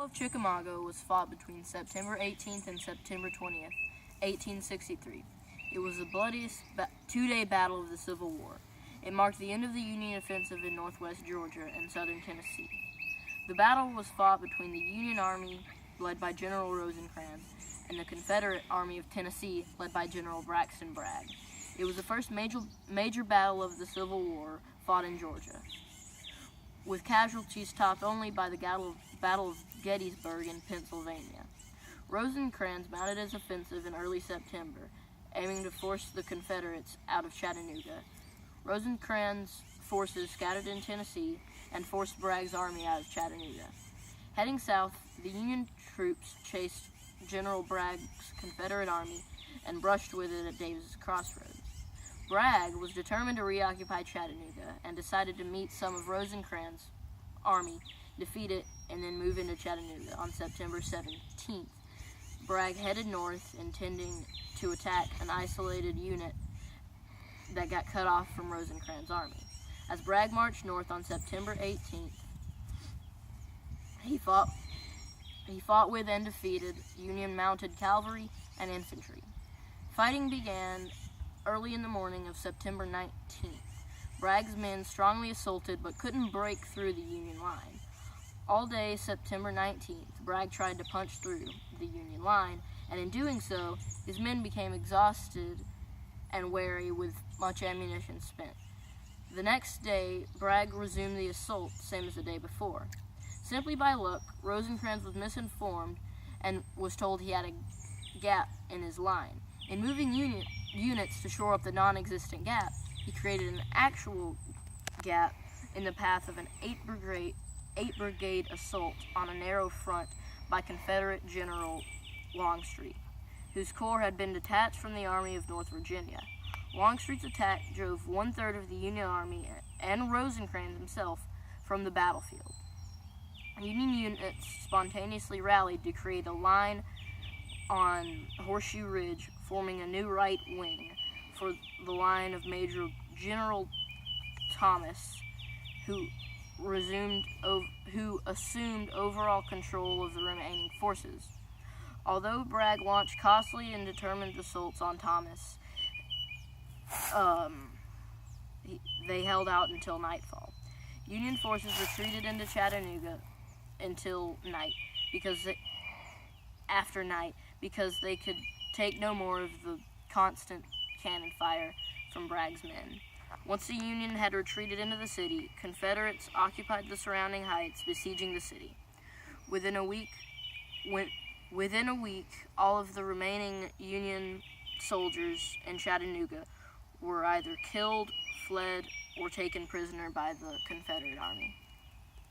The Battle of Chickamauga was fought between September 18th and September 20th, 1863. It was the bloodiest two-day battle of the Civil War. It marked the end of the Union offensive in northwest Georgia and southern Tennessee. The battle was fought between the Union Army, led by General Rosecrans, and the Confederate Army of Tennessee, led by General Braxton Bragg. It was the first major battle of the Civil War fought in Georgia, with casualties topped only by the Battle of Gettysburg in Pennsylvania. Rosecrans mounted his offensive in early September, aiming to force the Confederates out of Chattanooga. Rosecrans' forces scattered in Tennessee and forced Bragg's army out of Chattanooga. Heading south, the Union troops chased General Bragg's Confederate army and brushed with it at Davis' Crossroads. Bragg was determined to reoccupy Chattanooga and decided to meet some of Rosecrans' army, defeat it, and then move into Chattanooga on September 17th. Bragg headed north, intending to attack an isolated unit that got cut off from Rosecrans' army. As Bragg marched north on September 18th, he fought with and defeated Union mounted cavalry and infantry. Fighting began early in the morning of September 19th. Bragg's men strongly assaulted but couldn't break through the Union line. All day September 19th, Bragg tried to punch through the Union line, and in doing so, his men became exhausted and weary with much ammunition spent. The next day, Bragg resumed the assault, same as the day before. Simply by luck, Rosecrans was misinformed and was told he had a gap in his line. In moving units to shore up the non-existent gap, he created an actual gap in the path of an 8th Brigade assault on a narrow front by Confederate General Longstreet, whose corps had been detached from the Army of North Virginia. Longstreet's attack drove one-third of the Union Army and Rosecrans himself from the battlefield. Union units spontaneously rallied to create a line on Horseshoe Ridge, forming a new right wing for the line of Major General Thomas, who assumed overall control of the remaining forces. Although Bragg launched costly and determined assaults on Thomas, they held out until nightfall. Union forces retreated into Chattanooga until night, because they could take no more of the constant cannon fire from Bragg's men. Once the Union had retreated into the city, Confederates occupied the surrounding heights, besieging the city. Within a week, all of the remaining Union soldiers in Chattanooga were either killed, fled, or taken prisoner by the Confederate Army.